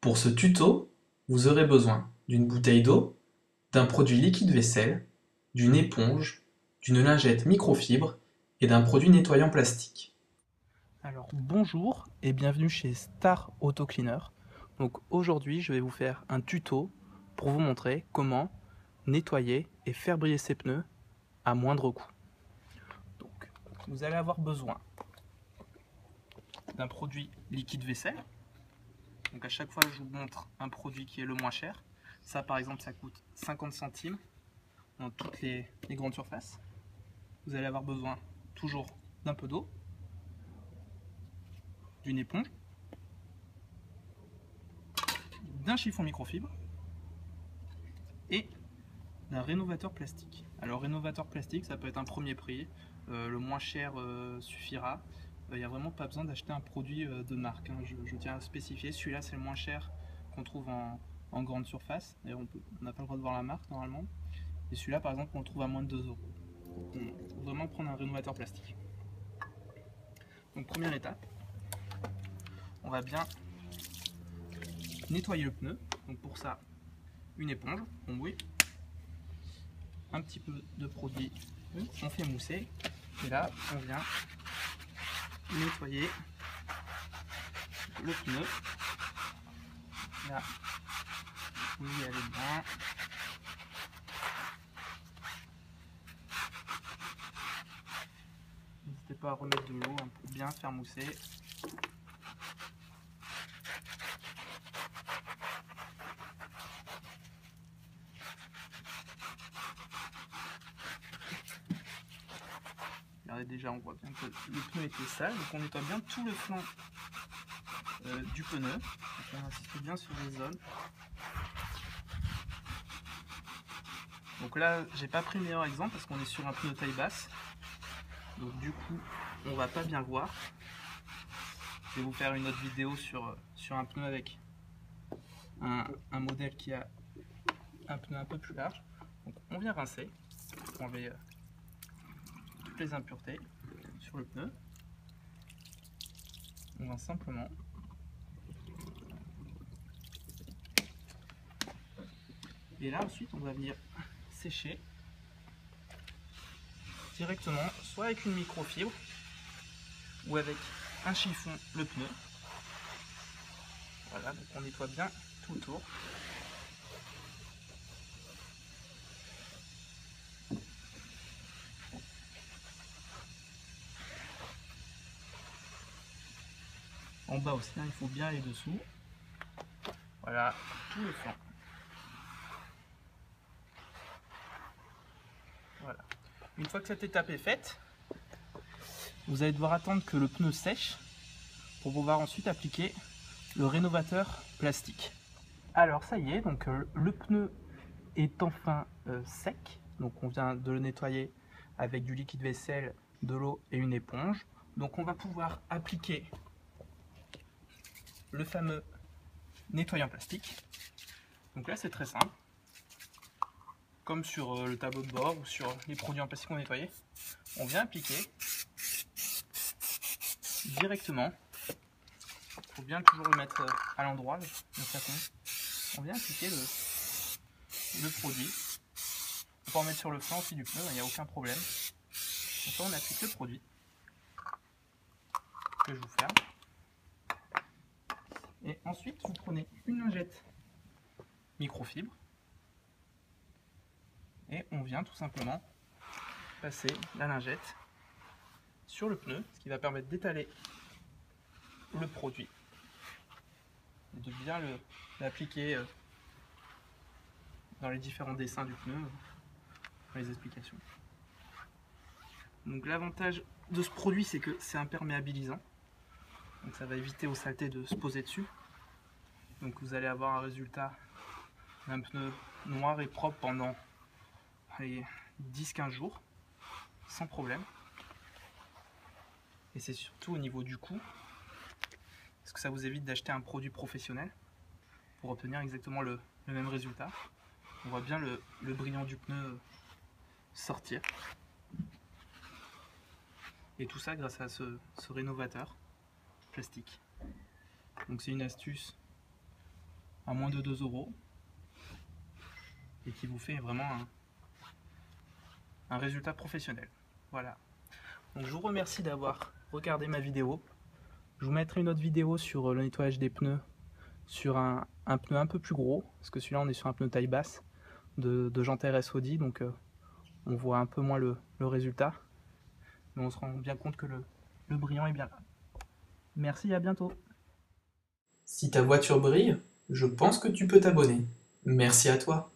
Pour ce tuto, vous aurez besoin d'une bouteille d'eau, d'un produit liquide vaisselle, d'une éponge, d'une lingette microfibre et d'un produit nettoyant plastique. Alors bonjour et bienvenue chez Star Auto Cleaner. Donc aujourd'hui je vais vous faire un tuto pour vous montrer comment nettoyer et faire briller ses pneus à moindre coût. Donc vous allez avoir besoin d'un produit liquide vaisselle. Donc à chaque fois je vous montre un produit qui est le moins cher. Ça par exemple ça coûte 50 centimes dans toutes les grandes surfaces. Vous allez avoir besoin toujours d'un peu d'eau, d'une éponge, d'un chiffon microfibre et d'un rénovateur plastique. Alors rénovateur plastique, ça peut être un premier prix, le moins cher suffira. Il n'y a vraiment pas besoin d'acheter un produit de marque, hein. Je tiens à spécifier, celui-là c'est le moins cher qu'on trouve en grande surface. D'ailleurs on n'a pas le droit de voir la marque normalement. Et celui-là par exemple on le trouve à moins de 2 euros. Donc on faut vraiment prendre un rénovateur plastique. Donc première étape, on va bien nettoyer le pneu. Donc pour ça, une éponge, on mouille, un petit peu de produit, on fait mousser, et là on vient nettoyer le pneu. Là, vous y allez bien. N'hésitez pas à remettre de l'eau pour bien faire mousser. Regardez, déjà on voit bien que le pneu était sale, donc on nettoie bien tout le flanc du pneu. Donc on insiste bien sur les zones. Donc là, j'ai pas pris le meilleur exemple parce qu'on est sur un pneu taille basse. Donc du coup, on va pas bien voir. Je vais vous faire une autre vidéo sur un pneu avec un modèle qui a un pneu un peu plus large. Donc on vient rincer pour enlever toutes les impuretés sur le pneu. On va simplement et là ensuite on va venir sécher directement, soit avec une microfibre ou avec un chiffon le pneu. Voilà, donc on nettoie bien tout le tour. En bas aussi, hein, il faut bien aller dessous. Voilà, tout le flanc. Voilà. Une fois que cette étape est faite, vous allez devoir attendre que le pneu sèche pour pouvoir ensuite appliquer le rénovateur plastique. Alors ça y est, donc le pneu est enfin sec. Donc on vient de le nettoyer avec du liquide vaisselle, de l'eau et une éponge. Donc on va pouvoir appliquer le fameux nettoyant plastique. Donc là c'est très simple. Comme sur le tableau de bord ou sur les produits en plastique qu'on nettoyait, on vient appliquer directement. Il faut bien toujours le mettre à l'endroit, le flacon. On vient appliquer le produit. On peut en mettre sur le flanc aussi du pneu, il n'y a aucun problème. Donc là on applique le produit que je vous ferme. Et ensuite vous prenez une lingette microfibre et on vient tout simplement passer la lingette sur le pneu, ce qui va permettre d'étaler le produit et de bien l'appliquer dans les différents dessins du pneu, dans les explications. Donc l'avantage de ce produit, c'est que c'est imperméabilisant, donc ça va éviter aux saletés de se poser dessus. Donc vous allez avoir un résultat d'un pneu noir et propre pendant 10-15 jours sans problème. Et c'est surtout au niveau du coût, parce que ça vous évite d'acheter un produit professionnel pour obtenir exactement le même résultat. On voit bien le brillant du pneu sortir. Et tout ça grâce à ce rénovateur plastique. Donc c'est une astuce à moins de 2 € et qui vous fait vraiment un résultat professionnel. Voilà. Donc je vous remercie d'avoir regardé ma vidéo. Je vous mettrai une autre vidéo sur le nettoyage des pneus sur un pneu un peu plus gros, parce que celui-là on est sur un pneu taille basse de jante RS Audi, donc on voit un peu moins le résultat, mais on se rend bien compte que le brillant est bien là. Merci, à bientôt. Si ta voiture brille, je pense que tu peux t'abonner. Merci à toi.